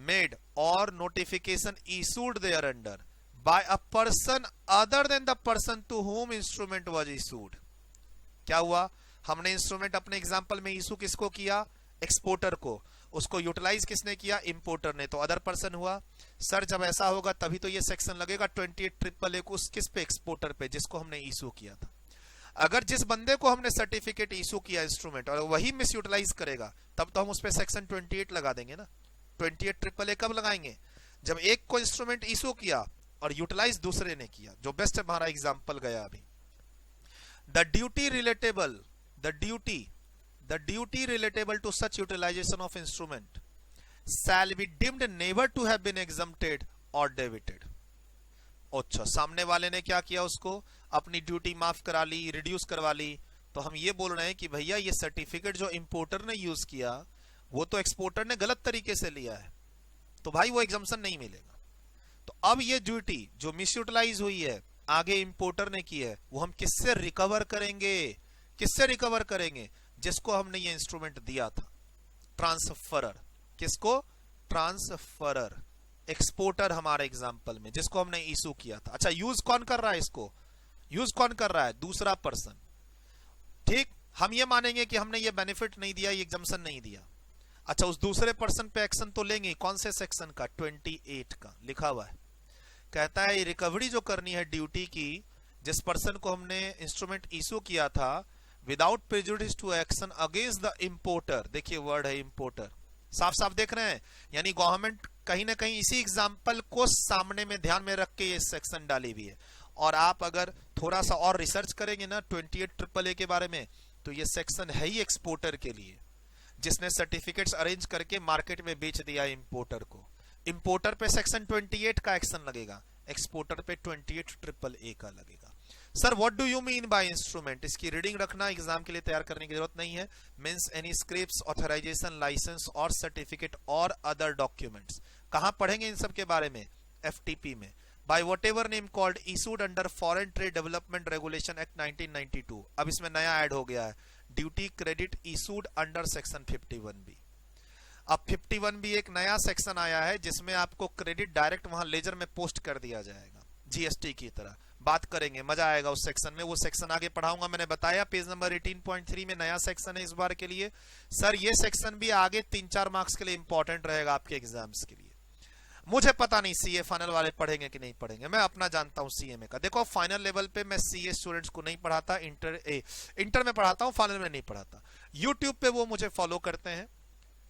मेड और notification issued thereunder by a person other than the person to whom instrument was issued. क्या हुआ? हमने इंस्ट्रूमेंट अपने एग्जांपल में इशू किसको किया? एक्सपोर्टर को। उसको यूटिलाइज किसने किया? इंपोर्टर ने, तो अदर पर्सन हुआ। सर जब ऐसा होगा तभी तो ये सेक्शन लगेगा 28 ट्रिपल ए को किस पे? एक्सपोर्टर पे, जिसको हमने इशू किया था। अगर जिस बंदे को हमने सर्टिफिकेट इशू किया इंस्ट्रूमेंट और वही मिस यूटिलाइज करेगा तब तो हम उस पे सेक्शन 28 लगा देंगे ना। 28 ट्रिपल ए कब लगाएंगे? जब एक को इंस्ट्रूमेंट इशू किया और यूटिलाइज दूसरे ने किया, जो बेस्ट हमारा एग्जाम्पल गया अभी। The duty relatable to such utilization of instrument shall be deemed never to have been exempted or debited। अच्छा, सामने वाले ने क्या किया? उसको अपनी ड्यूटी माफ करा ली, रिड्यूस करवा ली। तो हम ये बोल रहे हैं कि भैया ये सर्टिफिकेट जो इंपोर्टर ने यूज किया वो तो एक्सपोर्टर ने गलत तरीके से लिया है, तो भाई वो एग्जम्पशन नहीं मिलेगा। तो अब ये ड्यूटी जो मिस यूटिलाइज हुई है आगे इंपोर्टर ने की है, वो हम किससे रिकवर करेंगे? किससे रिकवर करेंगे? जिसको हमने ये इंस्ट्रूमेंट दिया था, ट्रांसफरर। किसको? ट्रांसफरर। एक्सपोर्टर हमारे एग्जांपल में, जिसको हमने इशू किया था। अच्छा, यूज कौन कर रहा है इसको? यूज कौन कर रहा है? दूसरा पर्सन। ठीक, हम ये मानेंगे कि हमने ये बेनिफिट नहीं दिया, ये एग्जम्पशन नहीं दिया। अच्छा, उस दूसरे पर्सन पे एक्शन तो लेंगे। कौन से सेक्शन का? 28 का लिखा हुआ है। कहता है रिकवरी जो करनी है ड्यूटी की, जिस पर्सन को हमने इंस्ट्रूमेंट इशू किया था, without prejudice to action against the importer. देखिए वर्ड है इंपोर्टर, साफ साफ देख रहे हैं। यानी गवर्नमेंट कहीं ना कहीं इसी एग्जाम्पल को सामने में ध्यान में रख के ये सेक्शन डाली हुई है। और आप अगर थोड़ा सा और रिसर्च करेंगे ना 28 के बारे में, तो ये सेक्शन है ही एक्सपोर्टर के लिए, जिसने सर्टिफिकेट्स अरेंज करके मार्केट में बेच दिया इंपोर्टर को। इंपोर्टर पे सेक्शन 28 का एक्शन लगेगा, एक्सपोर्टर पे 28 का लगेगा। Sir what do you mean by instrument? इसकी रीडिंग रखना, एग्जाम के लिए तैयार करने की जरूरत नहीं है। Means any scripts, authorisation, licence और सर्टिफिकेट और अदर डॉक्यूमेंट्स। कहां पढ़ेंगे इन सब के बारे में? एफटीपी में। By whatever name called issued under foreign trade development regulation act 1992। अब इसमें नया ऐड हो गया है, duty credit issued under section 51B। अब 51B एक नया सेक्शन आया है, जिसमें आपको क्रेडिट डायरेक्ट वहां लेजर में पोस्ट कर दिया जाएगा, जीएसटी की तरह। बात करेंगे, मजा आएगा उस सेक्शन में। वो सेक्शन आगे पढ़ाऊंगा, मैंने बताया पेज नंबर 18.3 में नया सेक्शन है इस बार के लिए। सर ये सेक्शन भी आगे 3-4 मार्क्स के लिए इंपॉर्टेंट रहेगा आपके एग्जाम्स के लिए। मुझे पता नहीं सीए फाइनल वाले पढ़ेंगे कि नहीं पढ़ेंगे, मैं अपना जानता हूं सीएमए का। देखो फाइनल लेवल पे मैं सीए स्टूडेंट्स को नहीं पढ़ाता, इंटर में पढ़ाता हूं, फाइनल में नहीं पढ़ाता। यूट्यूब पे वो मुझे फॉलो करते हैं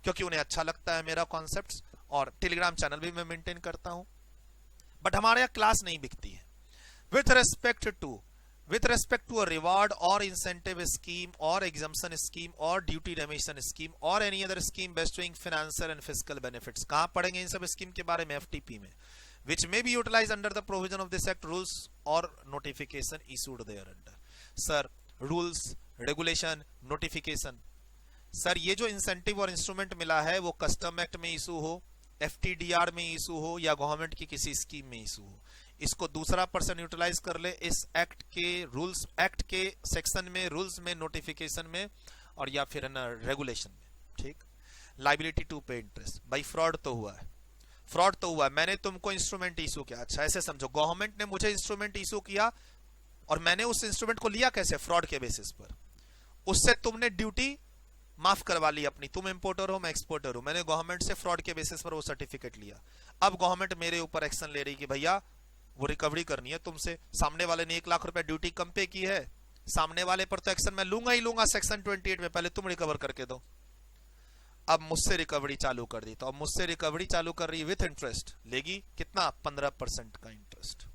क्योंकि उन्हें अच्छा लगता है मेरा कॉन्सेप्ट्स, और टेलीग्राम चैनल भी मैं मेंटेन करता हूं। बट हमारे यहाँ क्लास नहीं बिकती है। With respect to a reward और इंसेंटिव स्कीम और एग्जम्पशन स्कीम और ड्यूटी रेमिशन स्कीम और any other scheme bestowing financial and physical benefits. कहां पढ़ेंगे इन सब स्कीम के बारे में? एफटीपी में। Which may be utilize under the provision of this act, rules और notification issued thereunder. Sir rules, regulation, notification. Sir ये जो इंसेंटिव और इंस्ट्रूमेंट मिला है वो कस्टम एक्ट में इशू हो, एफटीडीआर में इशू हो या गवर्नमेंट की किसी स्कीम में इशू हो, इसको दूसरा पर्सन यूटिलाइज कर ले इस एक्ट के रूल्स, एक्ट के सेक्शन में, रूल्स में, नोटिफिकेशन में और या फिर रेगुलेशन में। ठीक, लाइबिलिटी टू पे इंटरेस्ट। भाई फ्रॉड तो हुआ है, फ्रॉड तो हुआ है। मैंने तुमको इंस्ट्रूमेंट इशू किया। अच्छा ऐसे समझो, गवर्नमेंट ने मुझे इंस्ट्रूमेंट इशू किया और मैंने उस इंस्ट्रूमेंट को लिया कैसे? फ्रॉड के बेसिस पर। उससे तुमने ड्यूटी माफ करवा ली अपनी, तुम इंपोर्टर हो मैं एक्सपोर्टर हूं, मैंने गवर्नमेंट से फ्रॉड के बेसिस पर वो सर्टिफिकेट लिया। अब गवर्नमेंट मेरे ऊपर एक्शन ले रही कि भैया वो रिकवरी करनी है तुमसे। सामने वाले ने 1 लाख रुपए ड्यूटी कम पे की है, सामने वाले पर तो एक्शन मैं लूंगा ही लूंगा सेक्शन 28 में, पहले तुम रिकवर करके दो। अब मुझसे रिकवरी चालू कर दी, तो अब मुझसे रिकवरी चालू कर रही है विथ इंटरेस्ट। लेगी कितना? 15% का इंटरेस्ट।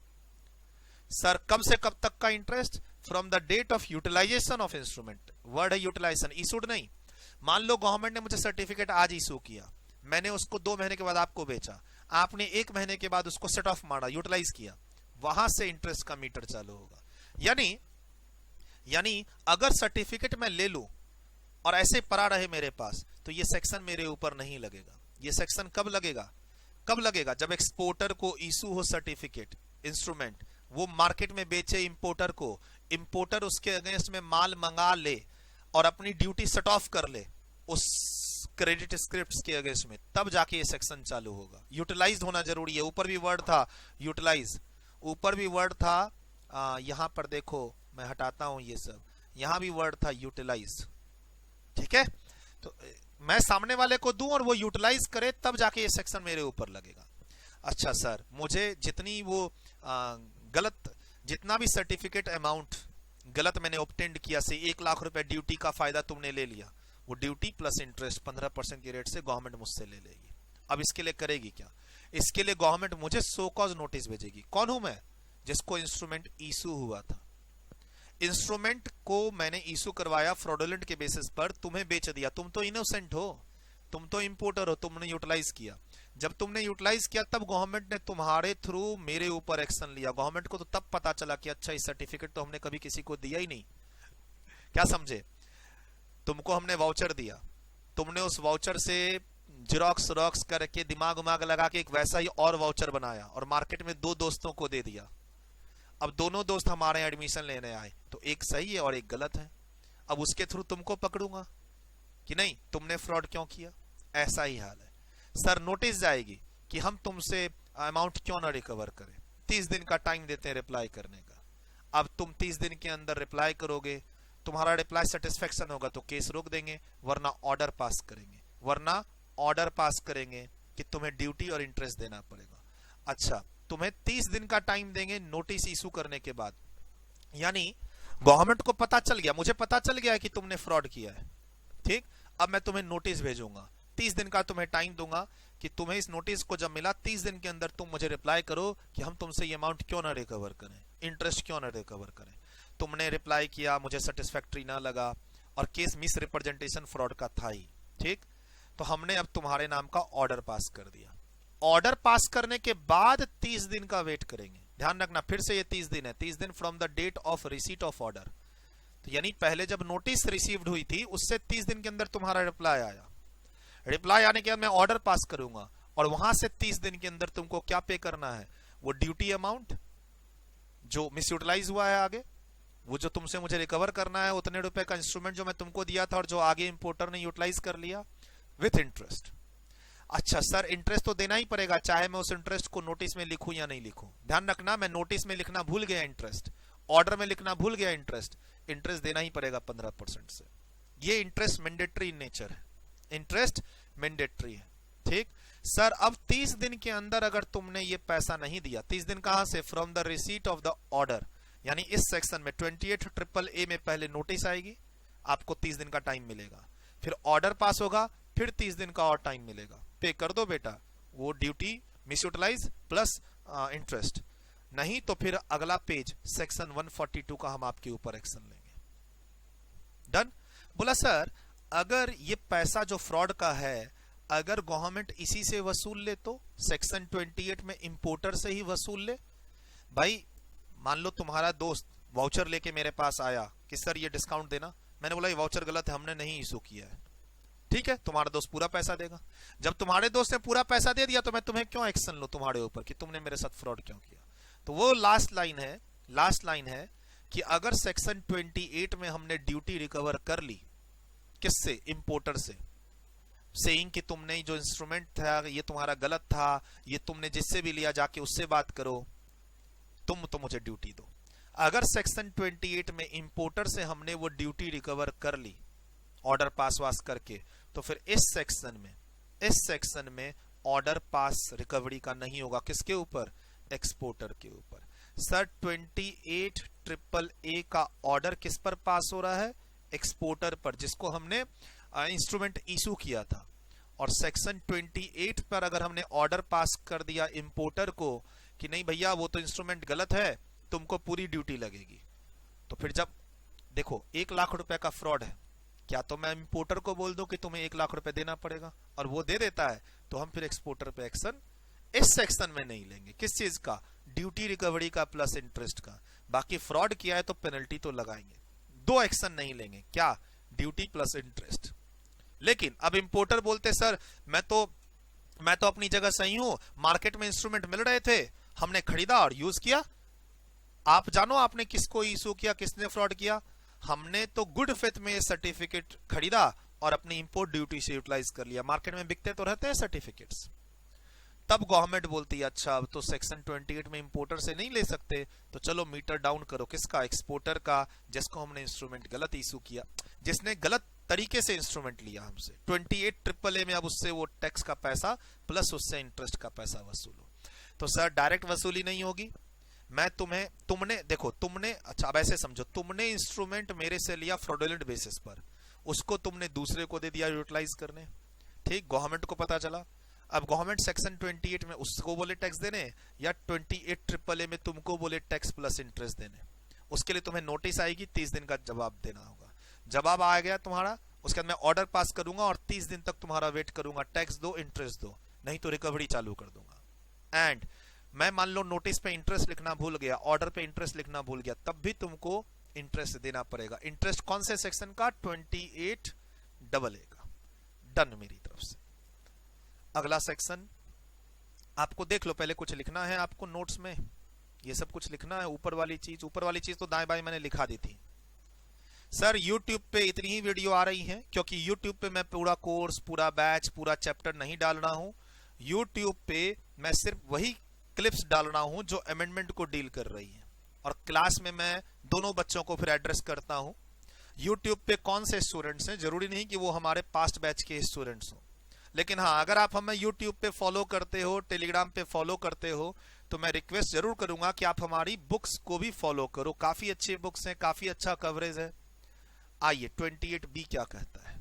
सर कब से कब तक का interest? From the date of utilisation of instrument. Word है यूटिलाइजेशन, इशूड नहीं। मान लो गवर्नमेंट ने मुझे सर्टिफिकेट आज इशू किया, मैंने उसको 2 महीने के बाद आपको बेचा, आपने 1 महीने के बाद उसको सेट ऑफ मारा, यूटिलाइज किया, वहां से इंटरेस्ट का मीटर चालू होगा। यानी अगर सर्टिफिकेट मैं ले लूं और ऐसे पड़ा रहे मेरे पास, तो ये सेक्शन मेरे ऊपर नहीं लगेगा। ये सेक्शन कब लगेगा? कब लगेगा? जब एक्सपोर्टर को इशू हो सर्टिफिकेट, इंस्ट्रूमेंट, वो मार्केट में बेचे इंपोर्टर को, इंपोर्टर उसके अगेंस्ट में माल मंगा ले और अपनी ड्यूटी सेट ऑफ कर ले उस क्रेडिट स्क्रिप्ट्स के अगेंस्ट में, तब जाके ये सेक्शन चालू होगा। यूटिलाइज होना जरूरी है। ऊपर भी वर्ड था यूटिलाइज, ऊपर भी वर्ड था, यहां पर देखो मैं हटाता हूं ये सब, यहां भी वर्ड था यूटिलाइज। ठीक है, तो मैं सामने वाले को दूं और वो यूटिलाइज करे, तब जाके ये सेक्शन मेरे ऊपर लगेगा। अच्छा सर मुझे जितनी वो गलत, जितना भी सर्टिफिकेट अमाउंट गलत मैंने ऑब्टेंड किया, से 1 लाख रुपए ड्यूटी का फायदा तुमने ले लिया, वो ड्यूटी प्लस इंटरेस्ट 15% की रेट से गवर्नमेंट मुझसे ले लेगी। अब इसके लिए करेगी क्या? इसके लिए गवर्नमेंट मुझे सो कॉज नोटिस भेजेगी। कौन हूं मैं? जिसको इंस्ट्रूमेंट इशू हुआ था। इंस्ट्रूमेंट को मैंने इशू करवाया फ्रॉडुलेंट के बेसिस पर, तुम्हें बेच दिया, तुम तो इनोसेंट हो, तुम तो इंपोर्टर हो, तुमने यूटिलाइज किया। जब तुमने यूटिलाइज किया तब गवर्नमेंट ने तुम्हारे थ्रू मेरे ऊपर एक्शन लिया। गवर्नमेंट को तो तब पता चला कि अच्छा इस सर्टिफिकेट तो हमने कभी किसी को दिया ही नहीं। क्या समझे? तुमको हमने वाउचर दिया, तुमने उस वाउचर से जिरोक्स करके दिमाग लगा के एक वैसा ही और वाउचर बनाया और मार्केट में 2 दोस्तों को दे दिया। अब दोनों दोस्त हमारे एडमिशन लेने आए, तो एक सही है और एक गलत है। अब उसके थ्रू तुमको पकड़ूंगा कि नहीं तुमने फ्रॉड क्यों किया। ऐसा ही हाल है सर, नोटिस जाएगी कि हम तुमसे अमाउंट क्यों ना रिकवर करें। 30 दिन का टाइम देते हैं रिप्लाई करने का। अब तुम 30 दिन के अंदर रिप्लाई करोगे, तुम्हारा रिप्लाई सेटिस्फेक्शन होगा तो केस रोक देंगे, वरना ऑर्डर पास करेंगे, वरना ऑर्डर पास करेंगे कि तुम्हें ड्यूटी और इंटरेस्ट देना पड़ेगा। अच्छा, तुम्हें 30 दिन का टाइम देंगे नोटिस इशू करने के बाद, यानी गवर्नमेंट को पता चल गया, मुझे पता चल गया कि तुमने फ्रॉड किया है, ठीक। अब मैं तुम्हें नोटिस भेजूंगा, 30 दिन का तुम्हें टाइम दूंगा कि तुम्हें इस नोटिस को जब मिला 30 दिन के अंदर तुम मुझे रिप्लाई करो कि हम तुमसे ये अमाउंट क्यों ना रिकवर करें, इंटरेस्ट क्यों ना रिकवर करें। तुमने रिप्लाई किया, मुझे सेटिस्फैक्टरी ना लगा और केस मिस रिप्रेजेंटेशन फ्रॉड का था ही, ठीक। तो हमने अब तुम्हारे नाम का ऑर्डर पास कर दिया। ऑर्डर पास करने के बाद 30 दिन का वेट करेंगे। ध्यान रखना, फिर से ये 30 दिन है, 30 दिन from the date of receipt of order. तो यानी पहले जब नोटिस रिसीव्ड हुई थी उससे 30 दिन के अंदर तुम्हारा रिप्लाई आया। रिप्लाई आने के बाद मैं ऑर्डर पास करूंगा और वहां से 30 दिन के अंदर तुमको क्या पे करना है, वो ड्यूटी अमाउंट जो मिस यूटिलाइज हुआ है आगे, वो जो तुमसे मुझे रिकवर करना है, उतने रुपए का इंस्ट्रूमेंट जो मैं तुमको दिया था और जो आगे इंपोर्टर ने यूटिलाइज कर लिया, विथ इंटरेस्ट। अच्छा सर, इंटरेस्ट तो देना ही पड़ेगा, चाहे मैं उस इंटरेस्ट को नोटिस में लिखूं या नहीं लिखूं। ध्यान रखना, मैं नोटिस में लिखना भूल गया इंटरेस्ट, ऑर्डर में लिखना भूल गया इंटरेस्ट, इंटरेस्ट देना ही पड़ेगा 15% से। ये इंटरेस्ट मैंडेटरी इन नेचर है, इंटरेस्ट मैंडेटरी है, ठीक। सर अब 30 दिन के अंदर अगर तुमने ये पैसा नहीं दिया, 30 दिन कहां से, from the receipt of the order, यानी इस सेक्शन में 28 में पहले नोटिस आएगी, आपको 30 दिन का टाइम मिलेगा, फिर ऑर्डर पास होगा, फिर 30 दिन का और टाइम मिलेगा, पे कर दो बेटा वो duty misutilise plus interest, नहीं तो फिर अगला पेज सेक्शन 142 का हम आपके ऊपर एक्शन लेंगे। डन। बोला सर अगर ये पैसा जो फ्रॉड का है अगर गवर्नमेंट इसी से वसूल ले तो, सेक्शन 28 में इंपोर्टर से ही वसूल ले। भाई मान लो तुम्हारा दोस्त वाउचर लेके मेरे पास आया कि सर ये डिस्काउंट देना, मैंने बोला ये वाउचर गलत है, हमने नहीं इशू किया है, ठीक है, तुम्हारा दोस्त पूरा पैसा देगा। जब तुम्हारे दोस्त ने पूरा पैसा दे दिया तो मैं तुम्हें क्यों एक्शन लो तुम्हारे ऊपर कि तुमने मेरे साथ फ्रॉड क्यों किया। तो वो लास्ट लाइन है कि अगर सेक्शन 28 में हमने ड्यूटी रिकवर कर ली, किससे, इंपोर्टर से, सेइंग कि तुमने जो इंस्ट्रूमेंट था ये तुम्हारा गलत था, ये तुमने जिससे भी लिया जाके उससे बात करो, तुम तो मुझे ड्यूटी दो। अगर सेक्शन 28 में इंपोर्टर से हमने वो ड्यूटी रिकवर कर ली ऑर्डर पास वास करके, तो फिर इस सेक्शन में ऑर्डर पास रिकवरी का नहीं होगा, किसके ऊपर, एक्सपोर्टर के ऊपर। सर 28 का ऑर्डर किस पर पास हो रहा है, एक्सपोर्टर पर, जिसको हमने इंस्ट्रूमेंट इशू किया था। और सेक्शन 28 पर अगर हमने ऑर्डर पास कर दिया इंपोर्टर को कि नहीं भैया वो तो इंस्ट्रूमेंट गलत है, तुमको पूरी ड्यूटी लगेगी, तो फिर जब देखो 1 लाख रुपए का फ्रॉड है, क्या तो मैं इंपोर्टर को बोल दूं कि तुम्हें 1 लाख रुपए देना पड़ेगा और वो दे देता है, तो हम फिर एक्सपोर्टर पे एक्शन इस सेक्शन में नहीं लेंगे। किस चीज का, ड्यूटी रिकवरी का प्लस इंटरेस्ट का। बाकी फ्रॉड किया है तो पेनल्टी तो लगाएंगे, 2 एक्शन नहीं लेंगे, क्या, ड्यूटी प्लस इंटरेस्ट। लेकिन अब इंपोर्टर बोलते सर मैं तो अपनी जगह सही हूं, मार्केट में इंस्ट्रूमेंट मिल रहे थे, हमने खरीदा और यूज किया, आप जानो आपने किसको इशू किया, किसने फ्रॉड किया, हमने तो गुड फेथ में ये सर्टिफिकेट खरीदा और अपनी इंपोर्ट ड्यूटी से यूटिलाइज कर लिया, मार्केट में बिकते तो रहते हैं सर्टिफिकेट्स। तब गवर्नमेंट बोलती है अच्छा अब तो सेक्शन 28 में इंपोर्टर से नहीं ले सकते, तो चलो मीटर डाउन करो, किसका, एक्सपोर्टर का, जिसको हमने इंस्ट्रूमेंट गलत इशू किया, जिसने गलत तरीके से इंस्ट्रूमेंट लिया हमसे। 28 में अब उससे वो टैक्स का पैसा प्लस उससे इंटरेस्ट का पैसा वसूलो। तो सर डायरेक्ट वसूली नहीं होगी, मैं तुमने अच्छा अब ऐसे समझो, तुमने इंस्ट्रूमेंट मेरे से लिया फ्रॉडुलेंट बेसिस पर, उसको तुमने दूसरे को दे दिया यूटिलाइज करने, ठीक, गवर्नमेंट को पता चला। अब गवर्नमेंट सेक्शन 28 में उसको बोले टैक्स देने या 28 में तुमको बोले टैक्स प्लस इंटरेस्ट देने, उसके लिए तुम्हें नोटिस आएगी, 30 दिन का जवाब देना होगा। जवाब आ गया तुम्हारा, उसके बाद मैं ऑर्डर पास करूंगा और 30 दिन तक तुम्हारा वेट करूंगा, टैक्स दो इंटरेस्ट दो, नहीं तो रिकवरी चालू कर दूंगा। एंड मैं मान लो नोटिस पे इंटरेस्ट लिखना भूल गया, ऑर्डर पे इंटरेस्ट लिखना भूल गया, तब भी तुमको इंटरेस्ट देना पड़ेगा। इंटरेस्ट कौन से सेक्शन का, 28AA का। डन मेरी तरफ से। अगला सेक्शन आपको देख लो, पहले कुछ लिखना है आपको नोट्स में, ये सब कुछ लिखना है। ऊपर वाली चीज तो दाएं बाएं मैंने लिखा दी थी। सर YouTube पे इतनी ही वीडियो आ रही हैं क्योंकि YouTube पे मैं पूरा कोर्स, पूरा बैच, पूरा चैप्टर नहीं डाल रहा हूं। YouTube पे मैं सिर्फ वही क्लिप्स डाल रहा हूं जो अमेंडमेंट को डील कर रही है, और क्लास में मैं दोनों बच्चों को फिर एड्रेस करता हूं। YouTube पे कौन से स्टूडेंट्स हैं, जरूरी नहीं कि वो हमारे पास्ट बैच के स्टूडेंट्स हो, लेकिन हाँ, अगर आप हमें YouTube पे फॉलो करते हो, टेलीग्राम पे फॉलो करते हो, तो मैं रिक्वेस्ट जरूर करूंगा कि आप हमारी बुक्स को भी फॉलो करो। काफी अच्छी बुक्स हैं, काफी अच्छा कवरेज है। आइए 28B क्या कहता है।